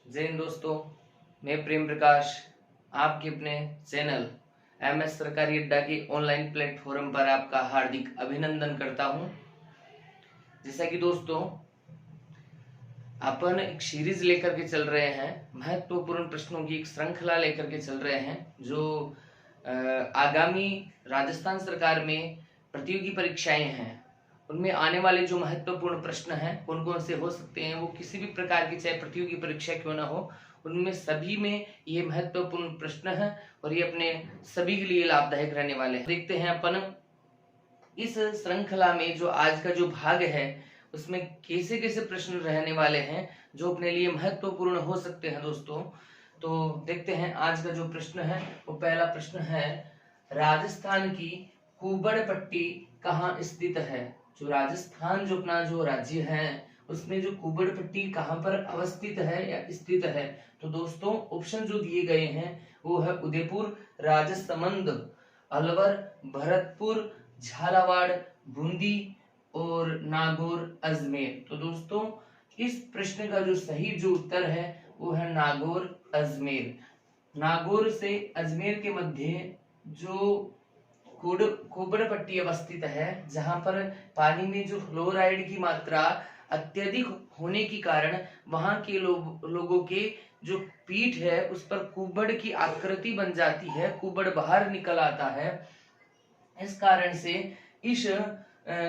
जय हिंद दोस्तों, मैं प्रेम प्रकाश आपके अपने चैनल MS सरकारी अड्डा के ऑनलाइन प्लेटफॉर्म पर आपका हार्दिक अभिनंदन करता हूं। जैसा कि दोस्तों अपन एक सीरीज लेकर के चल रहे हैं, महत्वपूर्ण प्रश्नों की एक श्रृंखला लेकर के चल रहे हैं जो आगामी राजस्थान सरकार में प्रतियोगी परीक्षाएं हैं उनमें आने वाले जो महत्वपूर्ण प्रश्न हैं कौन कौन से हो सकते हैं, वो किसी भी प्रकार की चाहे प्रतियोगी परीक्षा क्यों ना हो, उनमें सभी में ये महत्वपूर्ण प्रश्न है और ये अपने सभी के लिए लाभदायक रहने वाले हैं। देखते हैं अपन इस श्रृंखला में जो आज का जो भाग है उसमें कैसे कैसे प्रश्न रहने वाले हैं जो अपने लिए महत्वपूर्ण हो सकते हैं दोस्तों। तो देखते हैं आज का जो प्रश्न है वो पहला प्रश्न है, राजस्थान की कुबड़ पट्टी कहाँ स्थित है। जो राजस्थान जो अपना जो राज्य है उसमें जो कुबड़ पट्टी कहाँ पर अवस्थित है या स्थित है। तो दोस्तों ऑप्शन जो दिए गए हैं वो है उदयपुर, राजसमंद, अलवर, भरतपुर, झालावाड़, बूंदी और नागौर, अजमेर। तो दोस्तों इस प्रश्न का जो सही जो उत्तर है वो है नागौर, अजमेर। नागौर से अजमेर के मध्य जो कुबड़ पट्टी अवस्थित है जहां पर पानी में जो फ्लोराइड की मात्रा अत्यधिक होने के कारण वहां के लोगों के जो पीठ है उस पर कुबड़ की आकृति बन जाती है, कुबड़ बाहर निकल आता है। इस कारण से इस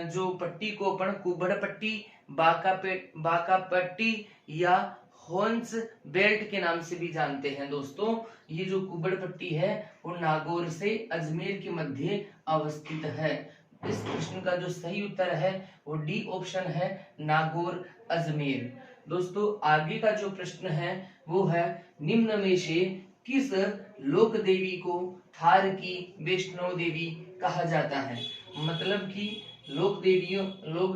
जो पट्टी को अपन कुबड़ पट्टी, बाका पट्टी या हॉर्न्स बेल्ट के नाम से भी जानते हैं। दोस्तों ये जो कुबड़ पट्टी है वो नागौर से अजमेर के मध्य अवस्थित है। इस प्रश्न का जो सही उत्तर है वो डी ऑप्शन है, नागौर, अजमेर। दोस्तों आगे का जो प्रश्न है वो है, निम्न में से किस लोक देवी को थार की वैष्णव देवी कहा जाता है। मतलब कि लोग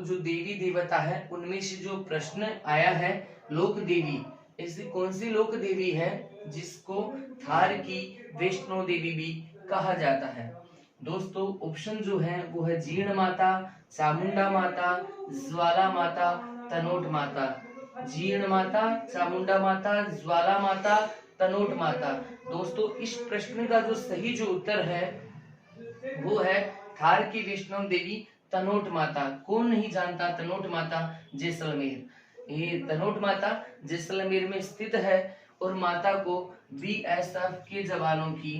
जो देवी देवता है उनमें से जो प्रश्न आया है लोक देवी, ऐसी कौन सी लोक देवी है जिसको थार की वैष्णो देवी भी कहा जाता है। दोस्तों ऑप्शन जो है वो है जीर्ण माता, चामुंडा माता, ज्वाला माता, तनोट माता। जीर्ण माता, चामुंडा माता, ज्वाला माता, तनोट माता। दोस्तों इस प्रश्न का जो सही जो उत्तर है वो है थार की वैष्णव देवी तनोट माता। कौन नहीं जानता तनोट माता जैसलमेर। ये तनोट माता जैसलमेर में स्थित है और माता को BSF के जवानों की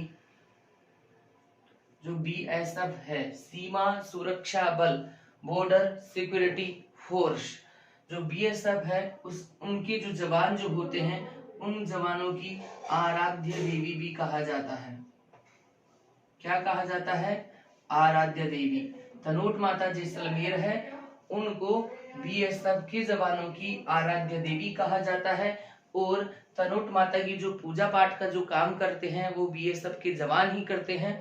जो BSF है, सीमा सुरक्षा बल, बॉर्डर सिक्योरिटी फोर्स, जो BSF है उनके जो जवान जो होते हैं उन जवानों की आराध्य देवी भी कहा जाता है। क्या कहा जाता है? आराध्य देवी। तनोट माता जैसलमेर है उनको BSF के जवानों की आराध्य देवी कहा जाता है और तनोट माता की जो पूजा पाठ का जो काम करते हैं वो BSF के जवान ही करते हैं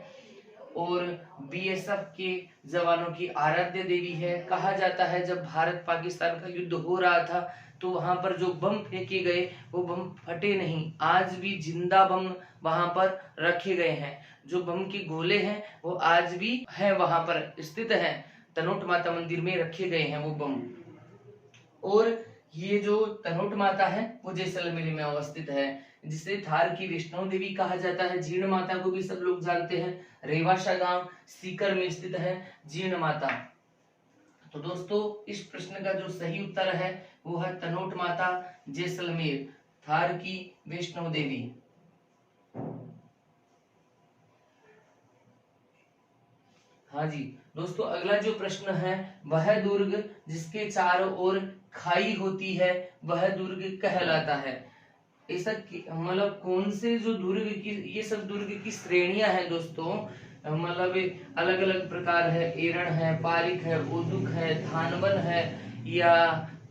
और BSF के जवानों की आराध्य देवी है। कहा जाता है जब भारत पाकिस्तान का युद्ध हो रहा था तो वहां पर जो बम फेंके गए वो बम फटे नहीं, आज भी जिंदा बम वहां पर रखे गए हैं। जो बम के गोले हैं वो आज भी है वहां पर स्थित है, तनोट माता मंदिर में रखे गए हैं वो बम। और ये जो तनोट माता है वो जैसलमेर में अवस्थित है, जिसे थार की वैष्णव देवी कहा जाता है। जीर्ण माता को भी सब लोग जानते हैं, रेवाशा गांव सीकर में स्थित है जीर्ण माता। तो दोस्तों इस प्रश्न का जो सही उत्तर है वो है तनोट माता जैसलमेर, थार की वैष्णव देवी। हाँ जी दोस्तों अगला जो प्रश्न है, वह दुर्ग जिसके चारों ओर खाई होती है वह दुर्ग कहलाता है। ऐसा मतलब कौन से जो दुर्ग की, ये सब दुर्ग की श्रेणियां हैं दोस्तों, मतलब अलग अलग प्रकार है, एरण है, पारिक है, ओदुक है, धानवन है या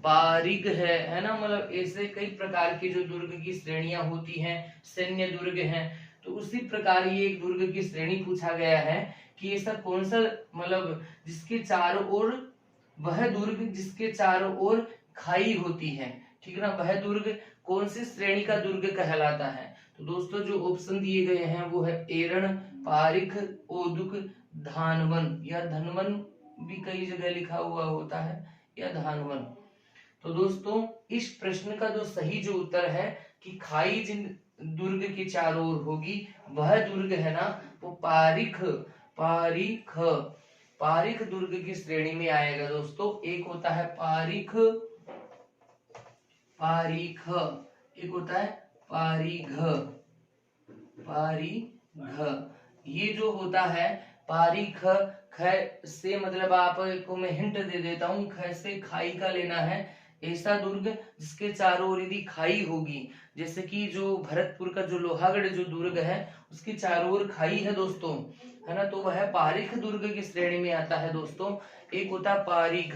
पारिग है ना। मतलब ऐसे कई प्रकार के जो दुर्ग की श्रेणियां होती हैं, सैन्य दुर्ग हैं। तो उसी प्रकार ये एक दुर्ग की श्रेणी पूछा गया है कि ऐसा कौन सा मतलब जिसके चारों ओर, वह दुर्ग जिसके चारों ओर खाई होती है, ठीक है ना, वह दुर्ग कौन सी श्रेणी का दुर्ग कहलाता है। तो दोस्तों जो ऑप्शन दिए गए हैं वो है एरण, पारिख, ओदुक, धानवन या धनवन भी कई जगह लिखा हुआ होता है या धानवन। तो दोस्तों इस प्रश्न का जो सही जो उत्तर है कि खाई जिन दुर्ग के चारों ओर होगी वह दुर्ग है ना वो पारीख पारीख पारीख दुर्ग की श्रेणी में आएगा दोस्तों। एक होता है पारीख, पारीख, एक होता है पारीघ, पारीघ। ये जो होता है पारीख, ख से मतलब आपको मैं हिंट दे देता हूँ, ख से खाई का लेना है। ऐसा दुर्ग जिसके चारों ओर यदि खाई होगी, जैसे कि जो भरतपुर का जो लोहागढ़ जो दुर्ग है उसकी चारों ओर खाई है दोस्तों, है ना, तो वह पारीख दुर्ग की श्रेणी में आता है दोस्तों। एक होता है पारीघ,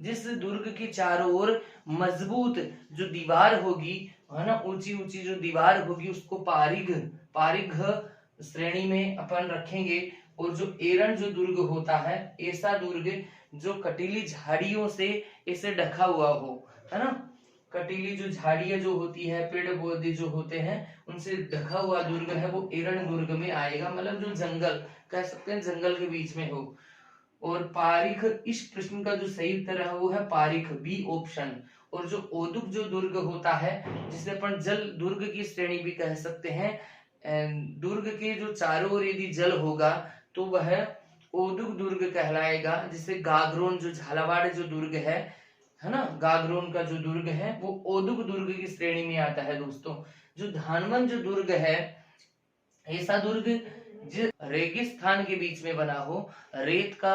जिस दुर्ग की चारों ओर मजबूत जो दीवार होगी, है ना, ऊंची ऊंची जो दीवार होगी उसको पारीघ पारीघ श्रेणी में अपन रखेंगे। और जो एरण जो दुर्ग होता है, ऐसा दुर्ग जो कटीली झाड़ियों से ऐसे ढका हुआ हो, है ना, कटीली जो झाड़ियां जो होती है, पेड़ पौधे जो होते हैं उनसे ढका हुआ दुर्ग है वो एरण दुर्ग में आएगा, मतलब जो जंगल कह सकते हैं जंगल के बीच में हो। और पारीख, इस प्रश्न का जो सही उत्तर है वो है पारीख, बी ऑप्शन। और जो ओदुक जो दुर्ग होता है जिसे अपन जल दुर्ग की श्रेणी भी कह सकते हैं, दुर्ग के जो चारों ओर यदि जल होगा तो वह ओदुक दुर्ग कहलाएगा। जिसे गागरोन जो झालावाड़ जो दुर्ग है ना, गागरोन का जो दुर्ग है वो ओदुक दुर्ग की श्रेणी में आता है दोस्तों। जो धानवन जो दुर्ग है, ऐसा दुर्ग जो रेगिस्तान के बीच में बना हो, रेत का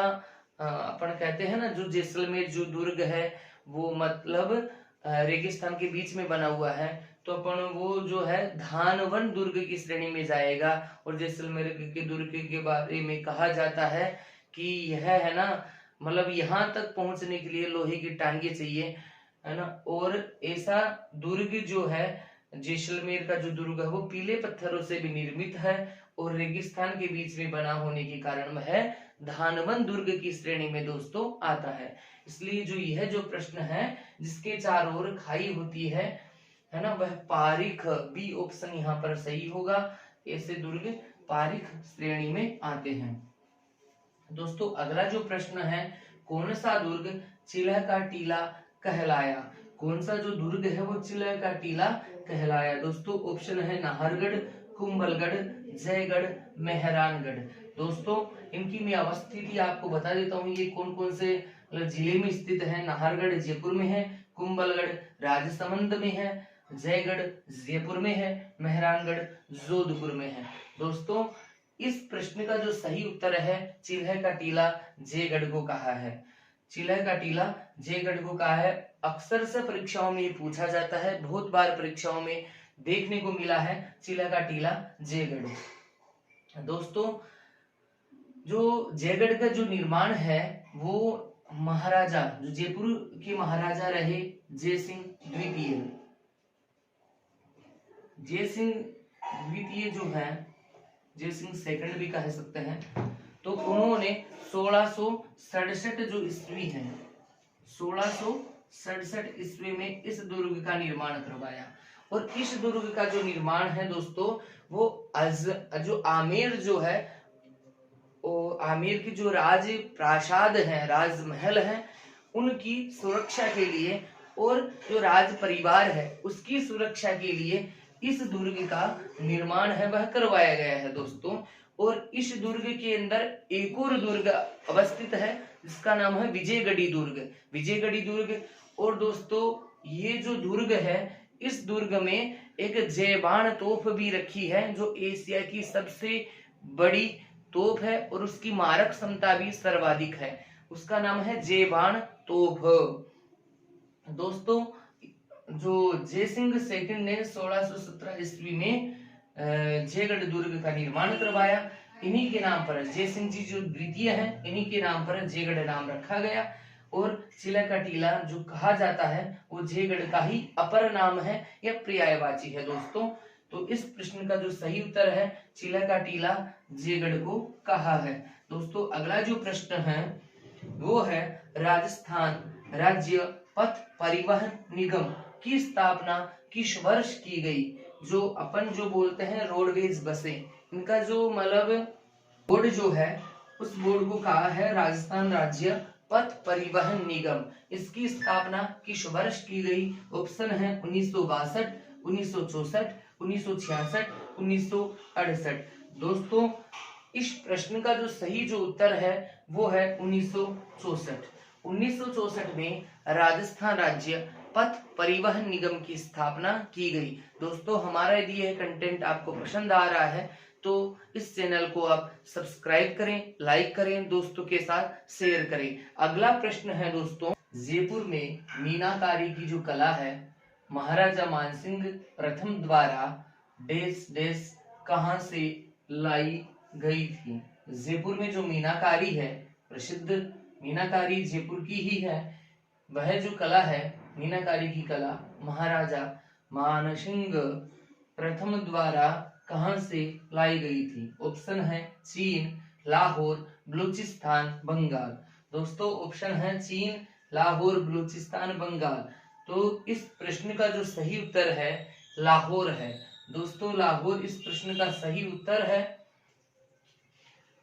अपन कहते हैं ना, जो जैसलमेर जो दुर्ग है वो मतलब रेगिस्तान के बीच में बना हुआ है, तो अपन वो जो है धानवन दुर्ग की श्रेणी में जाएगा। और जैसलमेर के दुर्ग के बारे में कहा जाता है कि यह है ना, मतलब यहाँ तक पहुंचने के लिए लोहे की टांगे चाहिए, है ना। और ऐसा दुर्ग जो है जैसलमेर का जो दुर्ग है वो पीले पत्थरों से भी निर्मित है और रेगिस्तान के बीच में बना होने के कारण वह धानवन दुर्ग की श्रेणी में दोस्तों आता है। इसलिए जो यह जो प्रश्न है जिसके चारों ओर खाई होती है ना, वह पारीख, बी ऑप्शन यहाँ पर सही होगा। ऐसे दुर्ग पारीख श्रेणी में आते हैं। दोस्तों अगला जो प्रश्न है, कौन सा दुर्ग चिल्ह का टीला कहलाया? कौन सा जो दुर्ग है वो चिल्ह का टीला कहलाया? दोस्तों ऑप्शन है नाहरगढ़, कुंभलगढ़, जयगढ़, मेहरानगढ़। दोस्तों इनकी मैं अवस्थिति आपको बता देता हूँ, ये कौन कौन से जिले में स्थित है। नाहरगढ़ जयपुर में है, कुंभलगढ़ राजसमंद में है, जयगढ़ जयपुर में है, मेहरानगढ़ जोधपुर में है। दोस्तों इस प्रश्न का जो सही उत्तर है चिल्ह का टीला जयगढ़ को कहा है। चिल्ह का टीला जयगढ़ को कहा है। अक्सर से परीक्षाओं में ये पूछा जाता है, बहुत बार परीक्षाओं में देखने को मिला है चिल्ह का टीला जयगढ़। दोस्तों जो जयगढ़ का जो निर्माण है वो महाराजा जो जयपुर के महाराजा रहे जयसिंह द्वितीय, जयसिंह द्वितीय जो है, जयसिंह सेकंड भी कह सकते हैं, तो उन्होंने 1667 जो ईस्वी है, 1667 ईस्वी में इस दुर्ग का निर्माण करवाया। और इस दुर्ग का जो निर्माण है दोस्तों वो जो आमेर जो है, आमेर की जो राज प्रासाद है, राजमहल है, उनकी सुरक्षा के लिए और जो राज परिवार है उसकी सुरक्षा के लिए इस दुर्ग का निर्माण है वह करवाया गया है दोस्तों। और इस दुर्ग के अंदर एक और दुर्ग अवस्थित है जिसका नाम है विजयगढ़ी दुर्ग, विजयगढ़ी दुर्ग। और दोस्तों ये जो दुर्ग है, इस दुर्ग में एक जयबान तोप भी रखी है जो एशिया की सबसे बड़ी तोप है और उसकी मारक क्षमता भी सर्वाधिक है, उसका नाम है जयबान तोप। दोस्तों जो जयसिंह सेकंड ने 1617 ईस्वी में जयगढ़ दुर्ग का निर्माण करवाया, इन्हीं के नाम पर जयसिंह जी जो द्वितीय है इन्हीं के नाम पर जयगढ़ नाम रखा गया। और चिल्ह का टीला जो कहा जाता है वो जयगढ़ का ही अपर नाम है या पर्यायवाची है दोस्तों। तो इस प्रश्न का जो सही उत्तर है चिल्ह का टीला जयगढ़ को कहा है। दोस्तों अगला जो प्रश्न है वो है राजस्थान राज्य पथ परिवहन निगम की स्थापना किस वर्ष की गई? जो अपन जो बोलते हैं रोडवेज बसें, इनका जो मतलब बोर्ड जो है उस बोर्ड को कहा है राजस्थान राज्य पथ परिवहन निगम, इसकी स्थापना किस वर्ष की गई? ऑप्शन है 1962, 1964, 1966, 1968। दोस्तों इस प्रश्न का जो सही जो उत्तर है वो है 1964। 1964 में राजस्थान राज्य पथ परिवहन निगम की स्थापना की गई। दोस्तों हमारा यदि यह कंटेंट आपको पसंद आ रहा है तो इस चैनल को आप सब्सक्राइब करें, लाइक करें, दोस्तों के साथ शेयर करें। अगला प्रश्न है दोस्तों, जयपुर में मीनाकारी की जो कला है महाराजा मानसिंह प्रथम द्वारा डैश डैश कहां से लाई गई थी? जयपुर में जो मीनाकारी है, प्रसिद्ध मीनाकारी जयपुर की ही है, वह जो कला है मीनाकारी की कला महाराजा मानसिंह प्रथम द्वारा कहां से लाई गई थी? ऑप्शन है चीन, लाहौर, बलूचिस्तान, बंगाल। दोस्तों ऑप्शन है चीन, लाहौर, बलूचिस्तान, बंगाल। तो इस प्रश्न का जो सही उत्तर है लाहौर है। दोस्तों लाहौर इस प्रश्न का सही उत्तर है।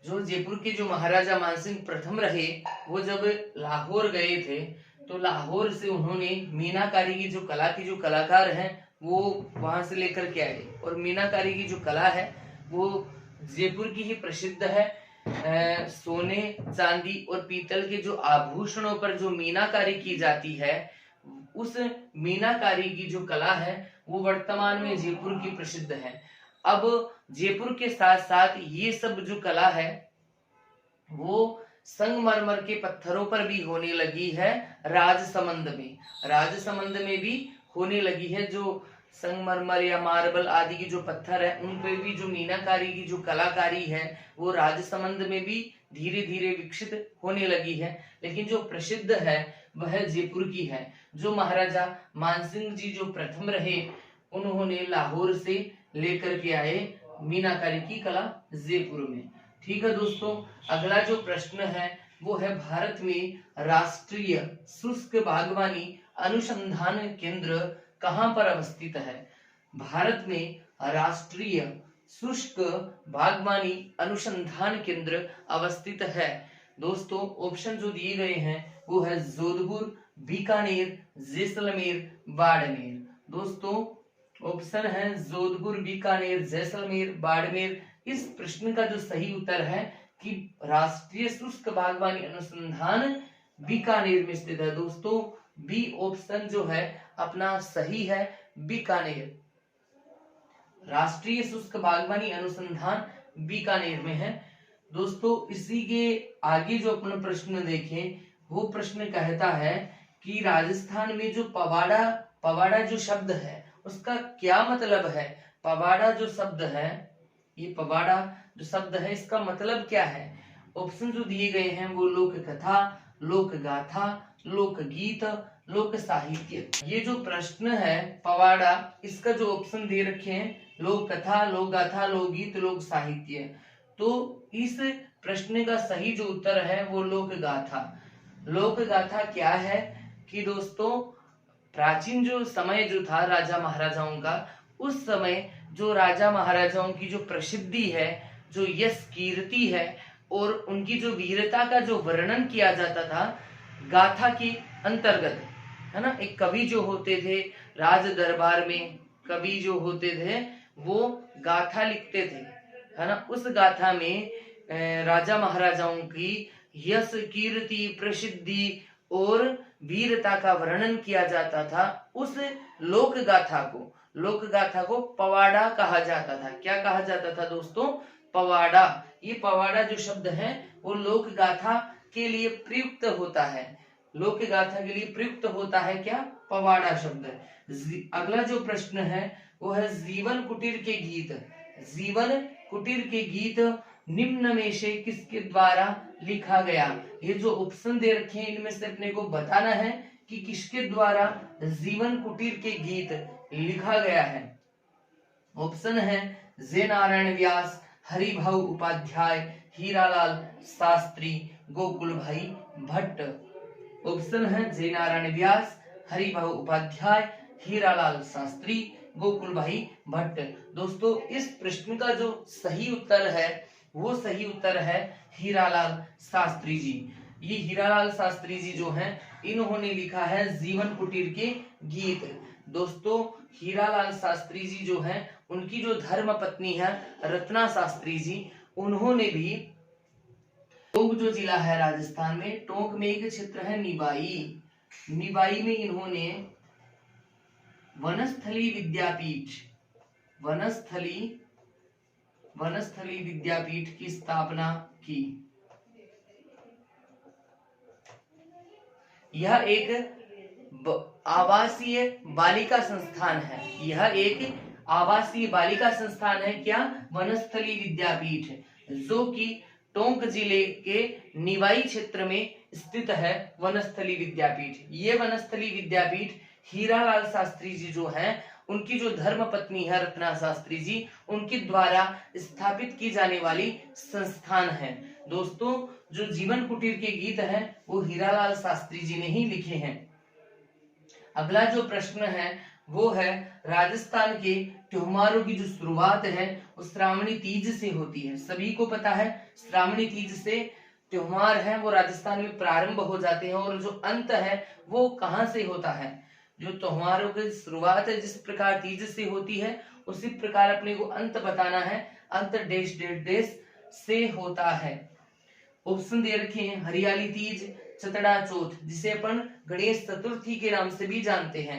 जो जयपुर के जो महाराजा मानसिंह प्रथम रहे वो जब लाहौर गए थे तो लाहौर से उन्होंने मीनाकारी की जो कला की जो कलाकार हैं वो वहां से लेकर के आए, और मीनाकारी की जो कला है वो जयपुर की ही प्रसिद्ध है। सोने, चांदी और पीतल के जो आभूषणों पर जो मीनाकारी की जाती है, उस मीनाकारी की जो कला है वो वर्तमान में जयपुर की प्रसिद्ध है। अब जयपुर के साथ साथ ये सब जो कला है वो संगमरमर के पत्थरों पर भी होने लगी है। राजसमंद में भी होने लगी है। जो संगमरमर या मार्बल आदि की जो पत्थर है उन पे भी जो मीनाकारी की जो कलाकारी है वो राजसमंद में भी धीरे धीरे विकसित होने लगी है। लेकिन जो प्रसिद्ध है वह जयपुर की है। जो महाराजा मानसिंह जी जो प्रथम रहे उन्होंने लाहौर से लेकर के आए मीनाकारी की कला जयपुर में। ठीक है दोस्तों, अगला जो प्रश्न है वो है भारत में राष्ट्रीय शुष्क बागवानी अनुसंधान केंद्र कहां पर अवस्थित है? भारत में राष्ट्रीय शुष्क बागवानी अनुसंधान केंद्र अवस्थित है। दोस्तों ऑप्शन जो दिए गए हैं वो है जोधपुर, बीकानेर, जैसलमेर, बाड़मेर। दोस्तों ऑप्शन है जोधपुर, बीकानेर, जैसलमेर, बाड़मेर। इस प्रश्न का जो सही उत्तर है कि राष्ट्रीय शुष्क बागवानी अनुसंधान बीकानेर में स्थित है। दोस्तों बी ऑप्शन जो है अपना सही है, बीकानेर। राष्ट्रीय शुष्क बागवानी अनुसंधान बीकानेर में है। दोस्तों इसी के आगे जो अपन प्रश्न देखें वो प्रश्न कहता है कि राजस्थान में जो पवाड़ा जो शब्द है उसका क्या मतलब है? पवाड़ा जो शब्द है, ये पवाड़ा जो शब्द है इसका मतलब क्या है? ऑप्शन जो दिए गए हैं वो लोक कथा, लोक गाथा, लोक गीत, लोक साहित्य। ये जो प्रश्न है पवाड़ा, इसका जो ऑप्शन दे रखे हैं लोक कथा, लोक गाथा, लोक गीत, लोक साहित्य। तो इस प्रश्न का सही जो उत्तर है वो लोक गाथा। लोक गाथा क्या है कि दोस्तों प्राचीन जो समय जो था राजा महाराजाओं का, उस समय जो राजा महाराजाओं की जो प्रसिद्धि है, जो यश कीर्ति है और उनकी जो वीरता का जो वर्णन किया जाता था गाथा के अंतर्गत, है ना। एक कवि जो होते थे राज दरबार में, कवि जो होते थे वो गाथा लिखते थे, है ना। उस गाथा में राजा महाराजाओं की यश कीर्ति, प्रसिद्धि और वीरता का वर्णन किया जाता था। उस लोक गाथा को पवाड़ा कहा जाता था। क्या कहा जाता था दोस्तों? पवाड़ा। ये पवाड़ा जो शब्द है वो लोक गाथा के लिए प्रयुक्त होता है। लोक गाथा के लिए प्रयुक्त होता है क्या? पवाड़ा शब्द। अगला जो प्रश्न है वो है जीवन कुटीर के गीत। जीवन कुटीर के गीत निम्न में से किसके द्वारा लिखा गया? ये जो ऑप्शन दे रखे हैं इनमें से अपने को बताना है कि किसके द्वारा जीवन कुटीर के गीत लिखा गया है। ऑप्शन है जय नारायण व्यास, हरिभाऊ उपाध्याय, हीरालाल शास्त्री, गोकुल भाई भट्ट। ऑप्शन है जय नारायण व्यास, हरिभाऊ उपाध्याय, हीरालाल शास्त्री, गोकुल भाई भट्ट। दोस्तों इस प्रश्न का जो सही उत्तर है वो सही उत्तर है हीरालाल शास्त्री जी। ये हीरालाल शास्त्री जी जो हैं इन्होंने लिखा है जीवन कुटीर के गीत। दोस्तों हीरालाल शास्त्री जी जो हैं उनकी जो धर्म पत्नी है रत्ना शास्त्री जी, उन्होंने भी टोंक जो जिला है राजस्थान में, टोंक में एक क्षेत्र है निवाई, निवाई में इन्होंने वनस्थली विद्यापीठ की स्थापना की। यह एक आवासीय बालिका संस्थान है, यह एक आवासीय बालिका संस्थान है। क्या? वनस्थली विद्यापीठ, जो कि टोंक जिले के निवाई क्षेत्र में स्थित है वनस्थली विद्यापीठ। ये वनस्थली विद्यापीठ हीरालाल शास्त्री जी जो हैं उनकी जो धर्म पत्नी है रत्ना शास्त्री जी, उनके द्वारा स्थापित की जाने वाली संस्थान है। दोस्तों जो जीवन कुटीर के गीत हैं वो हीरालाल शास्त्री जी ने ही लिखे हैं। अगला जो प्रश्न है वो है राजस्थान के त्योहारों की जो शुरुआत है वो श्रावणी तीज से होती है। सभी को पता है श्रावणी तीज से त्योहार है वो राजस्थान में प्रारंभ हो जाते हैं, और जो अंत है वो कहां से होता है? जो त्योहारों की शुरुआत है जिस प्रकार तीज से होती है उसी प्रकार अपने को अंत बताना है, अंत डेश डेश डेश से होता है। ऑप्शन दे रखे हैं हरियाली तीज, चतड़ा चौथ जिसे अपन गणेश चतुर्थी के नाम से भी जानते हैं।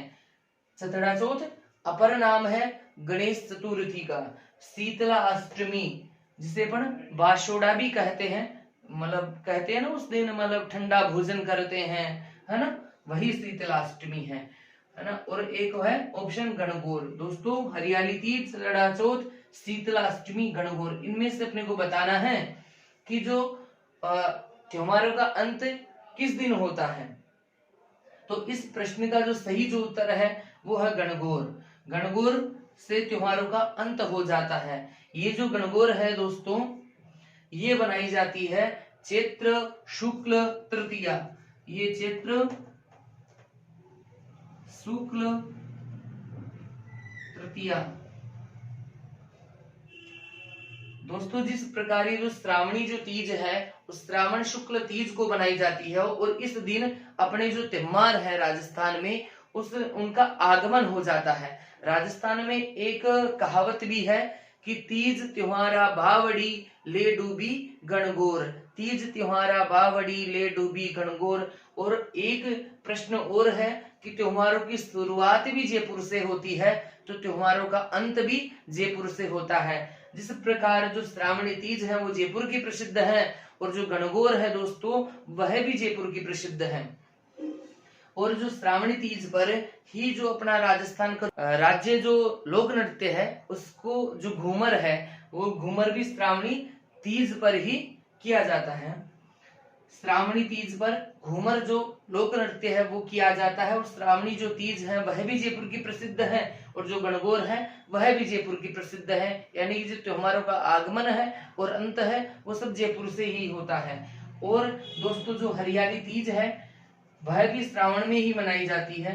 चतड़ा चौथ अपर नाम है गणेश चतुर्थी का। शीतला अष्टमी जिसे अपन बाशोड़ा भी कहते हैं, मतलब कहते हैं ना उस दिन मतलब ठंडा भोजन करते हैं, है ना, वही शीतला अष्टमी है ना। और एक है ऑप्शन गणगौर। दोस्तों हरियाली तीज, चतड़ा चौथ, शीतला अष्टमी, गणगौर, इनमें से अपने को बताना है कि जो त्योहारों का अंत किस दिन होता है। तो इस प्रश्न का जो सही जो उत्तर है वो है गणगौर। गणगौर से त्योहारों का अंत हो जाता है। ये जो गणगौर है दोस्तों ये बनाई जाती है चैत्र शुक्ल तृतीया, ये चैत्र शुक्ल तृतीया। दोस्तों जिस प्रकार ये जो श्रावणी जो तीज है उस श्रावण शुक्ल तीज को बनाई जाती है, और इस दिन अपने जो त्योहार है राजस्थान में उनका आगमन हो जाता है। राजस्थान में एक कहावत भी है कि तीज त्योहारा बावड़ी ले डूबी गणगौर, तीज त्योहारा बावड़ी ले डूबी गणगौर। और एक प्रश्न और है कि त्योहारों की शुरुआत भी जयपुर से होती है तो त्योहारों का अंत भी जयपुर से होता है। जिस प्रकार जो श्रावणी तीज है वो जयपुर की प्रसिद्ध है, और जो गणगौर है दोस्तों वह भी जयपुर की प्रसिद्ध है। और जो श्रावणी तीज पर ही जो अपना राजस्थान का राज्य जो लोक नृत्य है उसको जो घूमर है वो घूमर भी श्रावणी तीज पर ही किया जाता है। श्रावणी तीज पर घूमर जो लोक नृत्य है वो किया जाता है, और श्रावणी जो तीज है वह भी जयपुर की प्रसिद्ध है, और जो गणगौर है वह भी जयपुर की प्रसिद्ध है। यानी कि जो त्योहारों का आगमन है और अंत है वो सब जयपुर से ही होता है। और दोस्तों जो हरियाली तीज है वह भी श्रावण में ही मनाई जाती है।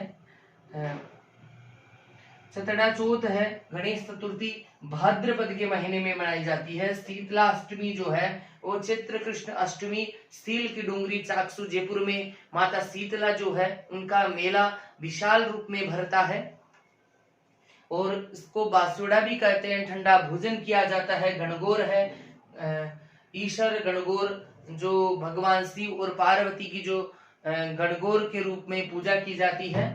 चतड़ा चौथ है, गणेश चतुर्थी भाद्रपद के महीने में मनाई जाती है। शीतला अष्टमी जो है वो चैत्र कृष्ण अष्टमी, सील की डूंगरी चाकसू जयपुर में माता शीतला जो है उनका मेला विशाल रूप में भरता है, और इसको बासुड़ा भी कहते हैं, ठंडा भोजन किया जाता है। गणगौर है ईश्वर गणगौर, जो भगवान शिव और पार्वती की जो गणगौर के रूप में पूजा की जाती है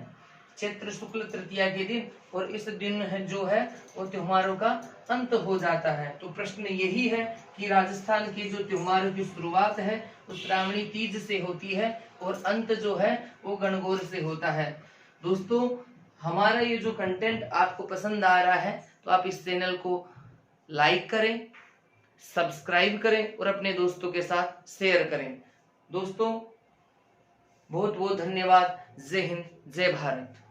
चैत्र शुक्ल तृतीया के दिन, और इस दिन जो है वो त्योहारों का अंत हो जाता है। तो प्रश्न यही है कि राजस्थान के जो त्योहारों की शुरुआत है वो श्रावणी तीज से होती है और अंत जो है वो गणगौर से होता है। दोस्तों हमारा ये जो कंटेंट आपको पसंद आ रहा है तो आप इस चैनल को लाइक करें, सब्सक्राइब करें और अपने दोस्तों के साथ शेयर करें। दोस्तों बहुत बहुत धन्यवाद। जय हिंद, जय भारत।